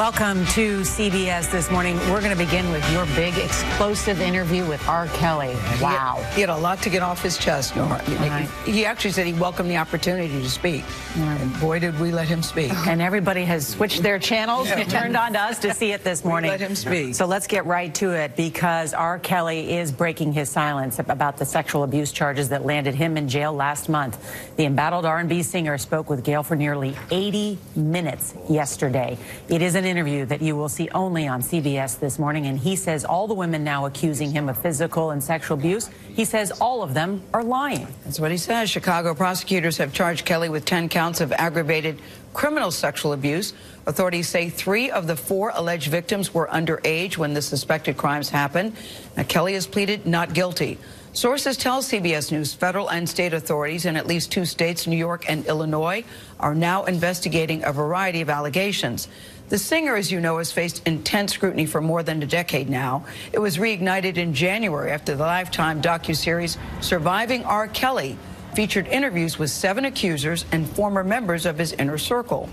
Welcome to CBS This Morning. We're going to begin with your big explosive interview with R.KELLY. Wow. He had a lot to get off his chest, Nora. Right. He actually said he welcomed the opportunity to speak. Right. And boy, did we let him speak. And everybody has switched their channels and turned on to us to see it this morning. We let him speak. So let's get right to it, because R.KELLY is breaking his silence about the sexual abuse charges that landed him in jail last month. The embattled R&B singer spoke with GAYLE for nearly 80 minutes yesterday. It is an interview that you will see only on CBS This Morning, and he says all the women now accusing him of physical and sexual abuse, he says all of them are lying. That's what he says. Chicago prosecutors have charged Kelly with 10 counts of aggravated criminal sexual abuse. Authorities say 3 of the 4 alleged victims were underage when the suspected crimes happened. Now, Kelly has pleaded not guilty. Sources tell CBS News federal and state authorities in at least 2 states, New York and Illinois, are now investigating a variety of allegations. The singer, as you know, has faced intense scrutiny for more than a decade now. It was reignited in January after the Lifetime docuseries Surviving R. Kelly featured interviews with 7 accusers and former members of his inner circle.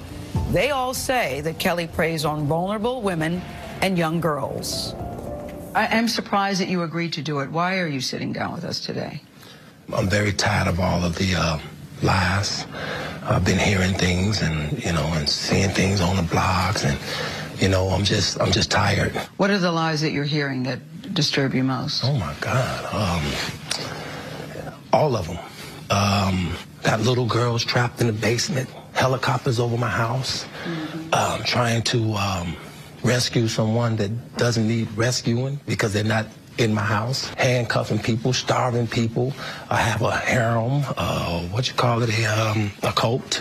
They all say that Kelly preys on vulnerable women and young girls. I am surprised that you agreed to do it. Why are you sitting down with us today? I'm very tired of all of the lies. I've been hearing things and, and seeing things on the blogs, and, I'm just tired. What are the lies that you're hearing that disturb you most? Oh, my God. All of them. Got little girls trapped in the basement, helicopters over my house, trying to rescue someone that doesn't need rescuing because they're not in my house, handcuffing people, starving people. I have a harem, a cult.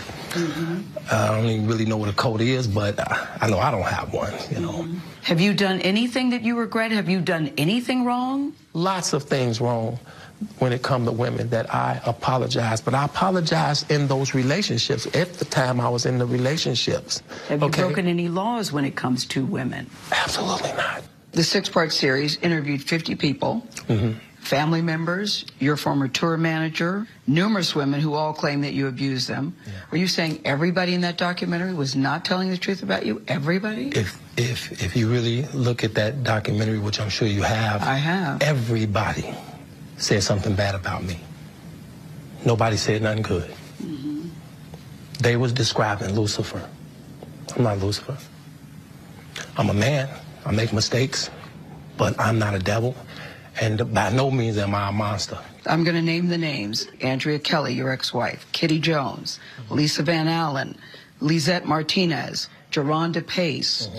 I don't even really know what a cult is, but I know I don't have one, Have you done anything that you regret? Have you done anything wrong? Lots of things wrong when it comes to women that I apologize, but I apologize in those relationships at the time I was in the relationships. Have you broken any laws when it comes to women? Absolutely not. The 6-part series interviewed 50 people, family members, your former tour manager, numerous women who all claim that you abused them. Yeah. Are you saying everybody in that documentary was not telling the truth about you? Everybody? If you really look at that documentary, which I'm sure you have, I have. Everybody said something bad about me. Nobody said nothing good. They was describing Lucifer. I'm not Lucifer. I'm a man. I make mistakes, but I'm not a devil, and by no means am I a monster. I'm going to name the names. R.KELLY, your ex-wife, Kitty Jones, Lisa Van Allen, Lisette Martinez, Geronda Pace,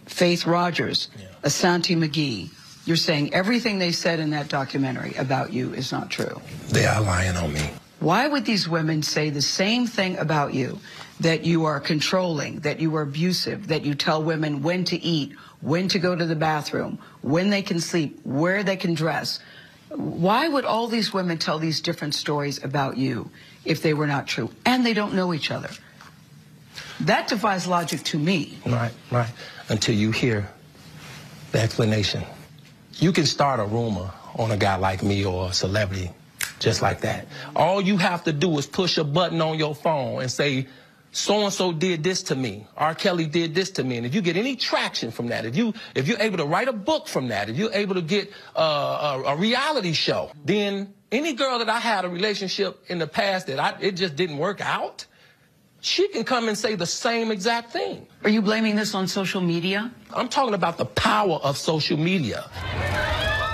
Faith Rogers, Asante McGee. You're saying everything they said in that documentary about you is not true. They are lying on me. Why would these women say the same thing about you, that you are controlling, that you are abusive, that you tell women when to eat, when to go to the bathroom, when they can sleep, where they can dress? Why would all these women tell these different stories about you if they were not true? And they don't know each other. That defies logic to me. Right. Until you hear the explanation. You can start a rumor on a guy like me or a celebrity just like that. All you have to do is push a button on your phone and say, so-and-so did this to me. R. Kelly did this to me. And if you get any traction from that, if you're able to write a book from that, if you're able to get a reality show, then any girl that I had a relationship in the past that it just didn't work out, she can come and say the same exact thing. Are you blaming this on social media? I'm talking about the power of social media.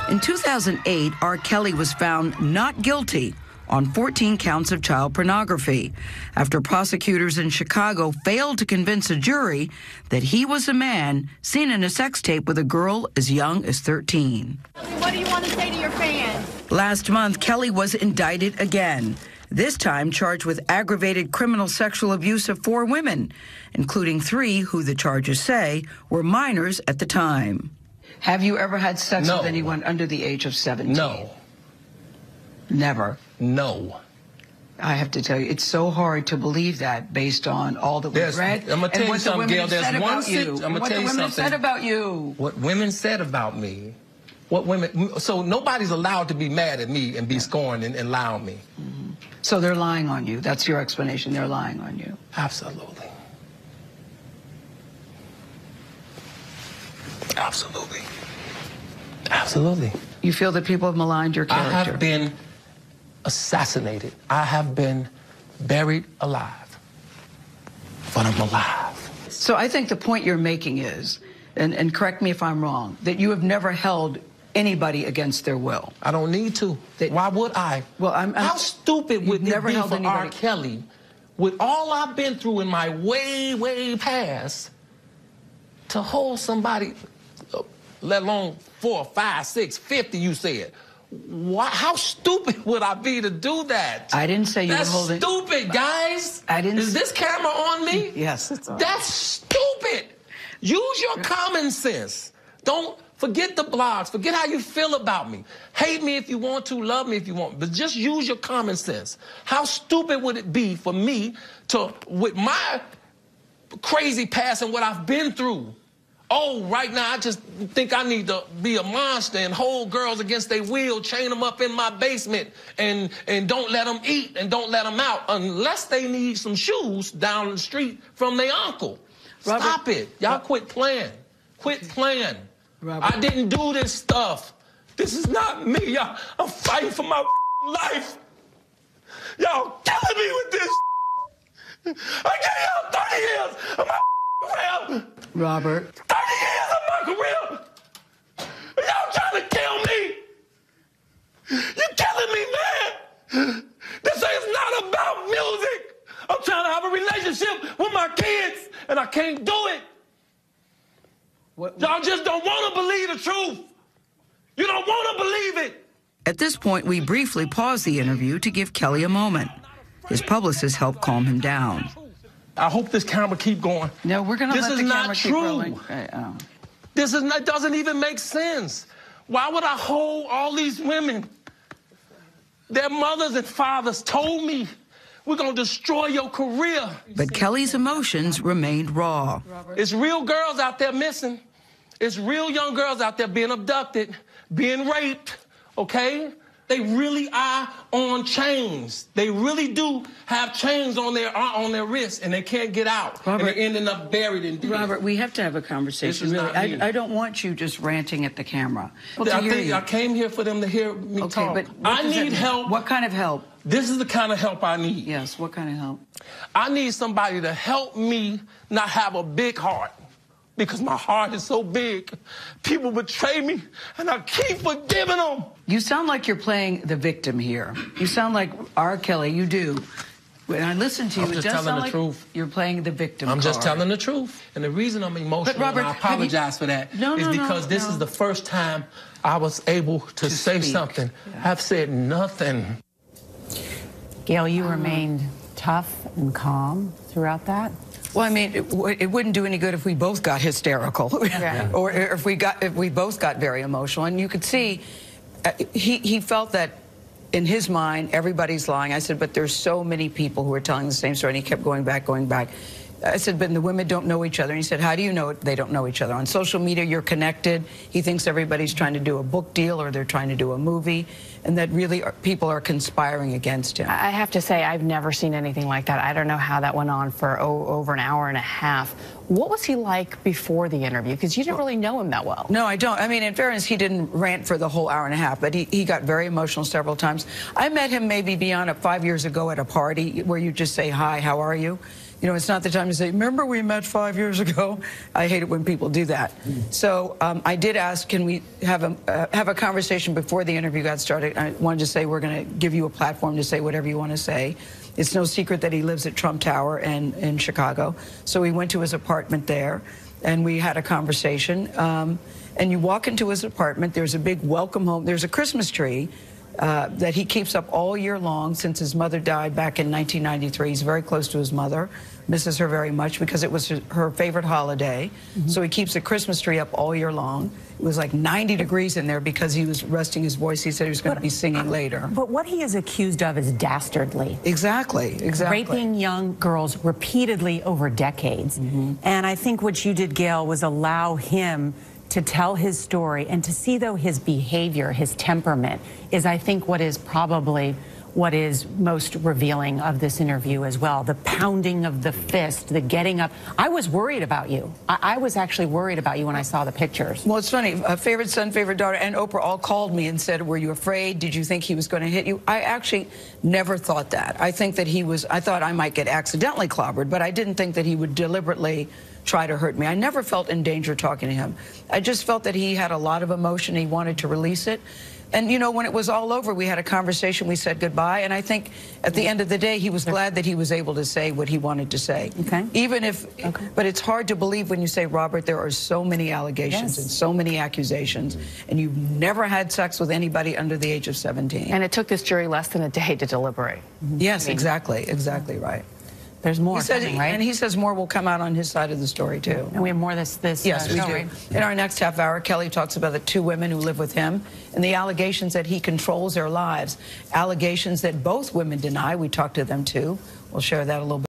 In 2008, R. Kelly was found not guilty on 14 counts of child pornography after prosecutors in Chicago failed to convince a jury that he was a man seen in a sex tape with a girl as young as 13. What do you want to say to your fans? Last month, Kelly was indicted again, this time charged with aggravated criminal sexual abuse of 4 women, including 3 who the charges say were minors at the time. Have you ever had sex with anyone under the age of 17? No. Never? No. I have to tell you, it's so hard to believe that based on all that we've read. I'm going to tell you something, Gayle. There's one thing. I'm going to tell you something. What the women said about you. What women said about me. What women. So nobody's allowed to be mad at me and be scorned and lie on me. So they're lying on you. That's your explanation. They're lying on you. Absolutely. Absolutely. Absolutely. You feel that people have maligned your character? I have been assassinated. I have been buried alive. But I'm alive. So I think the point you're making is, and correct me if I'm wrong, that you have never held anybody against their will. I don't need to. Why would I? Well, how stupid would it be for R. Kelly, with all I've been through in my way past, to hold somebody, let alone 4, 5, 6, 50, you said. How stupid would I be to do that? I didn't say you were holding... That's stupid, guys. I didn't... Is this camera on me? Yes, it's on. That's stupid. Use your common sense. Don't forget the blogs. Forget how you feel about me. Hate me if you want to, love me if you want, but just use your common sense. How stupid would it be for me to, with my crazy past and what I've been through, oh, right now I just think I need to be a monster and hold girls against their will, chain them up in my basement, and don't let them eat and don't let them out unless they need some shoes down the street from their uncle. Robert, stop it. Y'all quit playing. Quit playing. Robert. I didn't do this stuff. This is not me. Y'all, I'm fighting for my life. Y'all killing me with this. I gave y'all 30 years of my career. Robert. 30 years of my career. Y'all trying to kill me. You're killing me, man. This is not about music. I'm trying to have a relationship with my kids, and I can't do it. Y'all just don't want to believe the truth. You don't want to believe it. At this point, we briefly paused the interview to give Kelly a moment. His publicist helped calm him down. I hope this camera keep going. No, we're going to let the camera keep rolling. This is not true. This doesn't even make sense. Why would I hold all these women? Their mothers and fathers told me, we're going to destroy your career. But Kelly's emotions remained raw. It's real girls out there missing. It's real young girls out there being abducted, being raped, okay? They really are on chains. They really do have chains on their wrists, and they can't get out. Robert, and they're ending up buried in death. Robert, we have to have a conversation. Really, I don't want you just ranting at the camera. I came here for them to hear me talk. But I need help. What kind of help? This is the kind of help I need. Yes, what kind of help? I need somebody to help me not have a big heart, because my heart is so big. People betray me, and I keep forgiving them. You sound like you're playing the victim here. You sound like R. Kelly, you do. When I listen to you, it does sound like you're playing the victim card. I'm just telling the truth. And the reason I'm emotional, Robert, and I apologize for that, is because this is the first time I was able to say something. Yeah. I've said nothing. Gayle, you remained tough and calm throughout that? Well, I mean, it wouldn't do any good if we both got hysterical, or if we both got very emotional. And you could see, he felt that in his mind everybody's lying. I said, but there's so many people who are telling the same story. And he kept going back. I said, but the women don't know each other. And he said, how do you know they don't know each other? On social media, you're connected. He thinks everybody's trying to do a book deal or they're trying to do a movie, and that really people are conspiring against him. I have to say, I've never seen anything like that. I don't know how that went on for over an hour and a half. What was he like before the interview? Because you didn't really know him that well. No, I don't. I mean, in fairness, he didn't rant for the whole hour and a half, but he got very emotional several times. I met him maybe beyond 5 years ago at a party where you just say, hi, how are you? You know, it's not the time to say, remember we met 5 years ago? I hate it when people do that. So I did ask, can we have a conversation before the interview got started? I wanted to say, we're going to give you a platform to say whatever you want to say. It's no secret that he lives at Trump Tower in Chicago. So we went to his apartment there, and we had a conversation. And you walk into his apartment, there's a big welcome home. There's a Christmas tree that he keeps up all year long since his mother died back in 1993. He's very close to his mother, misses her very much because it was her favorite holiday. So he keeps the Christmas tree up all year long. It was like 90 degrees in there because he was resting his voice. He said he was going to be singing later. But what he is accused of is dastardly. Exactly. Raping young girls repeatedly over decades. And I think what you did, Gayle, was allow him to tell his story and to see, though, his behavior, his temperament is, I think, what is probably what is most revealing of this interview as well. The pounding of the fist, the getting up. I was worried about you. I was actually worried about you when I saw the pictures. Well, it's funny. Favorite son, favorite daughter, and Oprah all called me and said, were you afraid? Did you think he was going to hit you? I actually never thought that. I think that I thought I might get accidentally clobbered, but I didn't think that he would deliberately try to hurt me. I never felt in danger talking to him. I just felt that he had a lot of emotion. He wanted to release it. And, you know, when it was all over, we had a conversation, we said goodbye, and I think at the end of the day, he was glad that he was able to say what he wanted to say. Okay. Even if, but it's hard to believe when you say, Robert, there are so many allegations and so many accusations, and you've never had sex with anybody under the age of 17. And it took this jury less than a day to deliberate. Yes, exactly right. There's more coming, right? And he says more will come out on his side of the story, too. And we have more this yes, we do. Right? In our next half hour, Kelly talks about the 2 women who live with him and the allegations that he controls their lives. Allegations that both women deny. We talked to them, too. We'll share that a little bit.